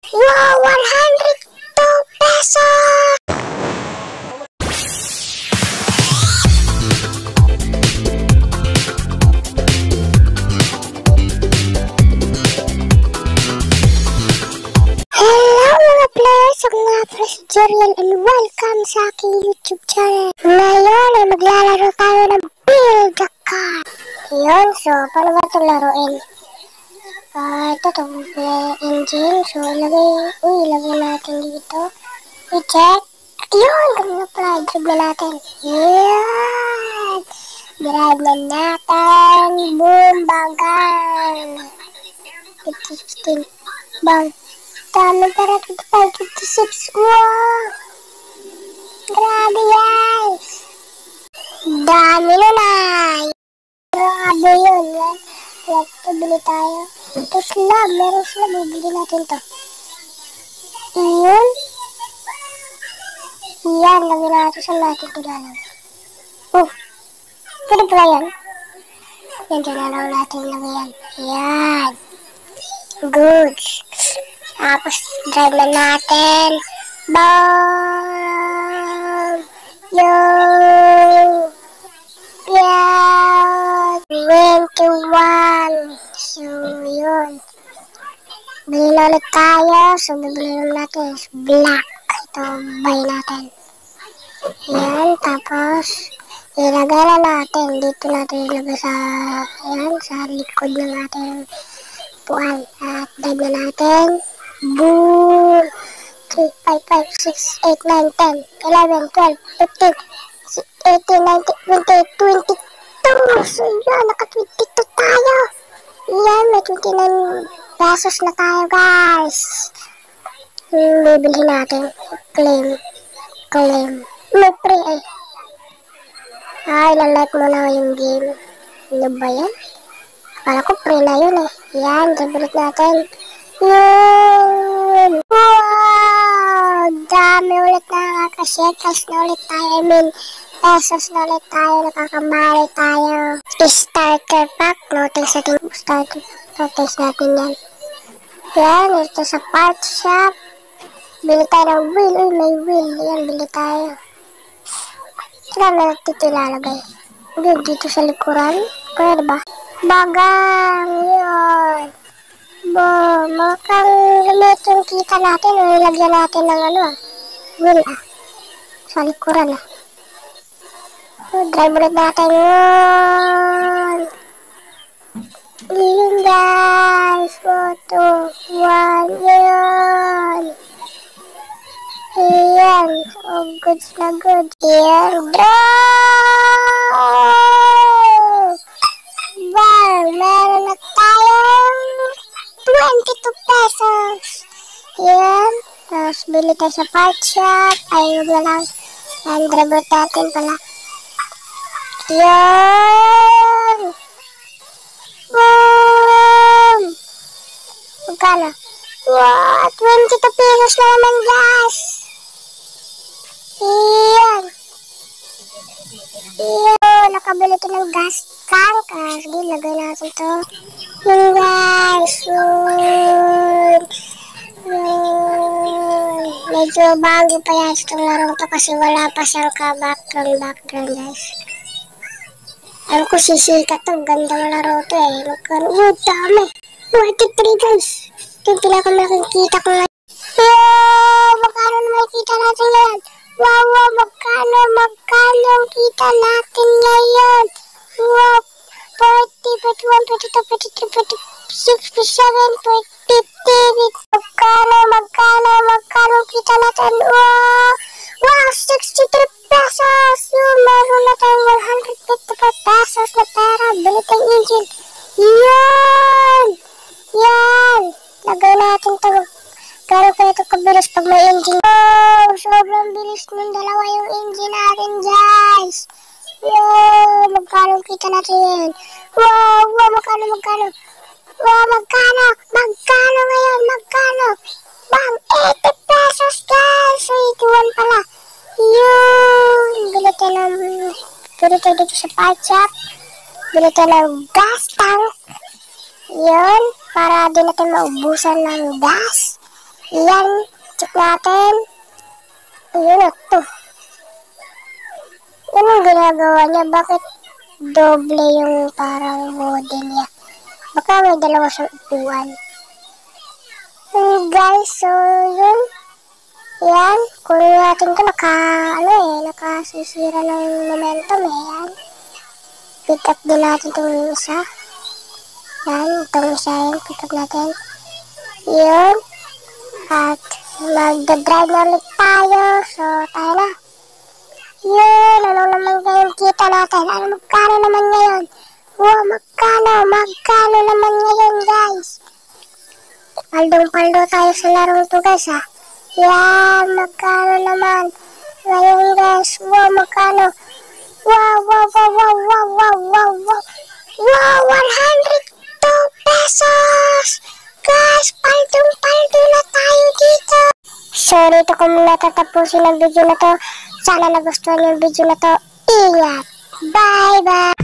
Wow, 102 pesos! Hello mga players! Ako nga pala si Jerian and welcome sa aking YouTube channel. Ngayon ay maglalaro tayo ng Build a Car. Yun, so paano ba ito laruin? Ito engine. So ilagay natin dito. I-check. Yun, ganun na pala. Drive na natin. Yan! Drive na natin. Boom! Bagal! 15, bang! Dami para 55, 56. Wow! Grabe guys! Dami nun ay! Grabe yun. Bili tayo. Ito slab. Meron slab. Bibili natin to. Iyon. Yan. Lagyan natin sa natin ito lang. Oh. Pwede pala yan. Yan. Dyan na lang natin lagyan. Yan. Good. Tapos drive na natin. Boom. Yo. Yan. 21. So, yun. Bili na ulit tayo. So, bibili na natin black. Ito, buy natin. Yan. Tapos, ilagay na natin. Dito natin ilagay sa, yan, sa likod ng ating puan. At drive na natin. Boom! 3, 5, 5, 6, 8, 9, 10, 11, 12, 15, 18, 19, 20, 22. So, yun. Naka-22 tayo. Yan, may 29 pesos na tayo, guys. Bibilhin natin. Claim. May free eh. Ilalike mo na yung game. Ano ba yan? Akala ko free na yun eh. Yan, bibilit natin. Yun! Wow! Dami ulit na nakaka-shekels na ulit tayo. I mean, pesos na ulit tayo. Nakakamari tayo. Starter pack. Notice natin yan. Yan, ito sa part shop. Bili tayo ng wheel. Uy, may wheel. Yan, bili tayo. Saan na dito ilalagay? Dito sa likuran. Pwede ba? Bagang! Yun! Mukhang lumit yung kita natin. Ilagyan natin ng wheel sa likuran drive ulit natin yun. Yun guys. 4, 2, 1. Yun. Yan. Oh, goods na goods. Yan. Wow. Meron na tayong 22 pesos. Yan. Tapos bili tayo sa part shop. Ayun na lang. Yan. Drive ulit natin pala. Yan! Boom! Magkano? Wow! 22 pesos na naman, guys! Yan! Yan! Nakabili ito ng gas tank. Sige, lagay natin ito. Yan, guys! Yan! Yan! Medyo bago pa yan itong larong to kasi wala pa siyang background, guys. Alam ko sisikat to. Gandang laro to eh. Magkano? Oh, dami. 23 guys. Ito yung pinakamalaking kita ko ngayon. Wow! Magkano naman kita natin ngayon? Wow! Magkano ang kita natin ngayon? Wow! 40, 41, 42, 43, 46, 47, 50. Magkano kita natin? Wow! Wow! 63 pesos! Yung meron na tayong 154 pesos na pera. Bili tayong engine. Yan! Yan! Lagay natin ito. Gano'n kaya ito kabilis pag may engine. Oh! Sobrang bilis ng dalawa yung engine natin, guys. Yan! Magkano kita natin? Wow! Wow! Magkano? Wow! Magkano ngayon? Bang! 80 pesos, guys! So, 81 pala. Yun! Bili tayo dito sa part shop. Bili tayo ng gas tank. Yun! Para di natin maubusan ng gas. Yan, check natin. Ayun o, to. Yan ang ginagawa niya. Bakit doble yung parang model niya? Baka may dalawa siyang upuan. Guys, so yun. Yan, kunin natin ito. Nakasisira ng momentum eh. Yan. Pick up din natin itong isa. Yan, itong isa yan. Pick up natin. Yun. At magdadrive na ulit tayo. So, tayo na. Yun, ano naman ngayon kita natin? Magkano naman ngayon? Wow, magkano naman ngayon, guys? Paldong-paldo tayo sa larong to, guys, ha? Yan, magkano naman? Ngayon, guys, wow, magkano? Wow, 102 pesos! Guys, paldong-paldo na tayo dito. So, dito ko muna tatapusin ang video na to. Sana nagustuhan yung video na to. Ingat! Bye-bye!